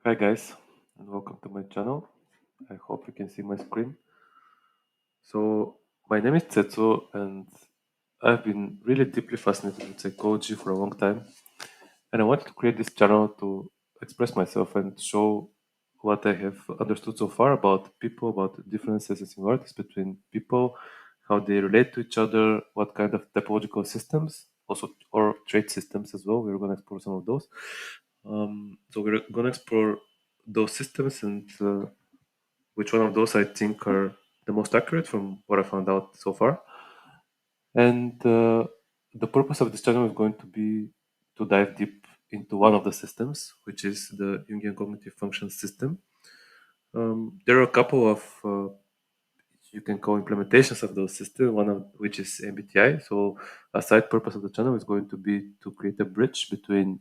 Hi guys, and welcome to my channel. I hope you can see my screen. So my name is Tsetsu, and I've been really deeply fascinated with psychology for a long time. And I wanted to create this channel to express myself and show what I have understood so far about people, about the differences and similarities between people, how they relate to each other, what kind of typological systems, also or trait systems as well. We're going to explore some of those. So we're going to explore those systems and which one of those I think are the most accurate from what I found out so far. And the purpose of this channel is going to be to dive deep into one of the systems, which is the Jungian Cognitive Function System. There are a couple of you can call implementations of those systems, one of which is MBTI. So a side purpose of the channel is going to be to create a bridge between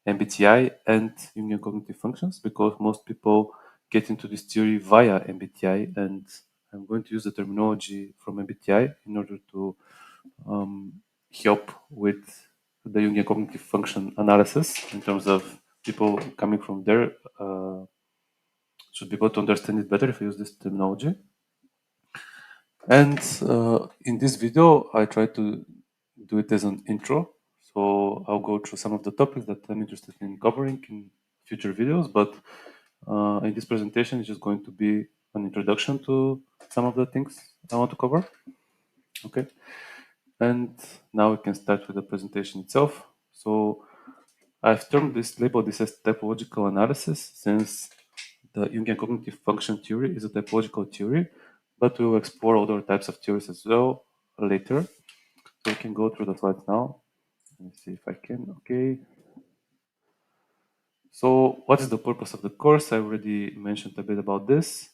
MBTI and Jungian cognitive functions because most people get into this theory via MBTI, and I'm going to use the terminology from MBTI in order to help with the Jungian cognitive function analysis in terms of people coming from there should be able to understand it better if I use this terminology. And in this video, I try to do it as an intro. So I'll go through some of the topics that I'm interested in covering in future videos. But in this presentation, it's just going to be an introduction to some of the things I want to cover. Okay. And now we can start with the presentation itself. So I've labeled this as typological analysis since the Jungian cognitive function theory is a typological theory, but we will explore other types of theories as well later. So we can go through the slides now. Let me see if I can. Okay. So what is the purpose of the course? I already mentioned a bit about this.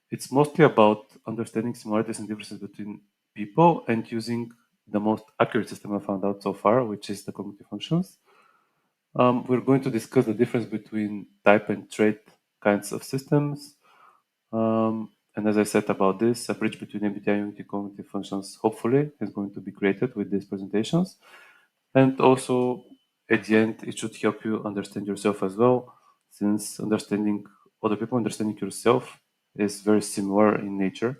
It's mostly about understanding similarities and differences between people and using the most accurate system I found out so far, which is the cognitive functions. We're going to discuss the difference between type and trait kinds of systems. And as I said about this, a bridge between MBTI and Unity cognitive functions hopefully is going to be created with these presentations. And also, at the end, it should help you understand yourself as well, since understanding other people, understanding yourself is very similar in nature.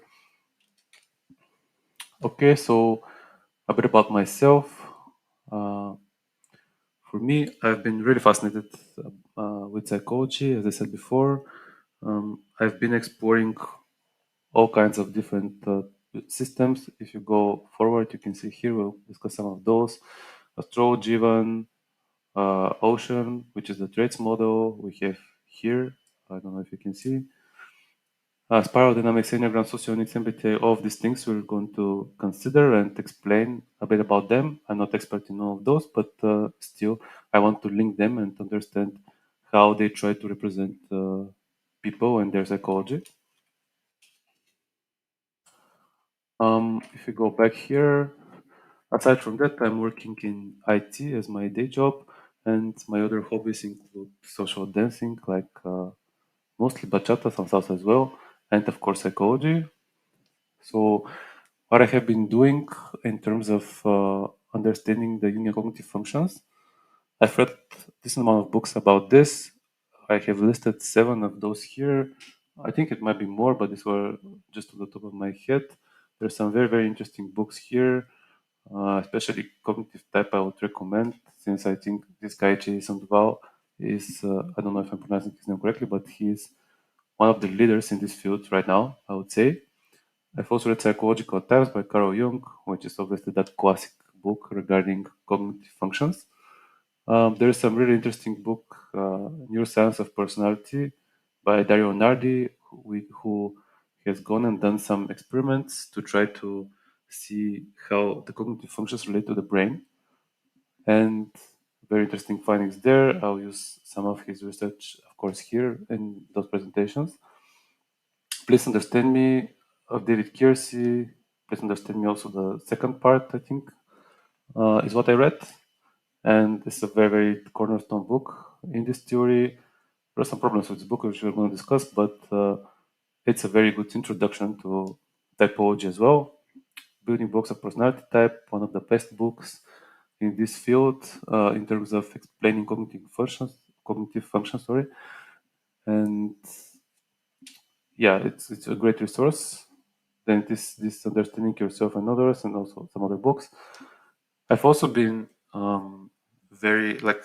Okay, so a bit about myself. For me, I've been really fascinated with psychology, as I said before. I've been exploring all kinds of different systems. If you go forward, you can see here, we'll discuss some of those. Astrology, even Ocean, which is the traits model we have here. I don't know if you can see. Spiral dynamics, Enneagram, Socionics, MBTI, all of these things we're going to consider and explain a bit about them. I'm not expert in all of those, but still, I want to link them and understand how they try to represent people and their psychology. If you go back here, aside from that, I'm working in IT as my day job, and my other hobbies include social dancing, like mostly bachata, some salsa as well, and of course psychology. So, what I have been doing in terms of understanding the Jungian cognitive functions, I've read this amount of books about this. I have listed 7 of those here. I think it might be more, but these were just on the top of my head. There's some very, very interesting books here, especially cognitive type I would recommend, since I think this guy, Jason Duval, is, I don't know if I'm pronouncing his name correctly, but he's one of the leaders in this field right now, I would say. I've also read Psychological Types by Carl Jung, which is obviously that classic book regarding cognitive functions. There is some really interesting book, Neuroscience of Personality, by Dario Nardi, who has gone and done some experiments to try to see how the cognitive functions relate to the brain. And very interesting findings there. I'll use some of his research, of course, here in those presentations. Please Understand Me of David Kiersey. Please Understand Me also the second part, I think, is what I read. And it's a very, very cornerstone book in this theory. There are some problems with this book, which we're going to discuss, but it's a very good introduction to typology as well. Building Blocks of Personality Type, one of the best books in this field in terms of explaining cognitive cognitive function, sorry. And yeah, it's a great resource. Then this understanding yourself and others, and also some other books. I've also been very like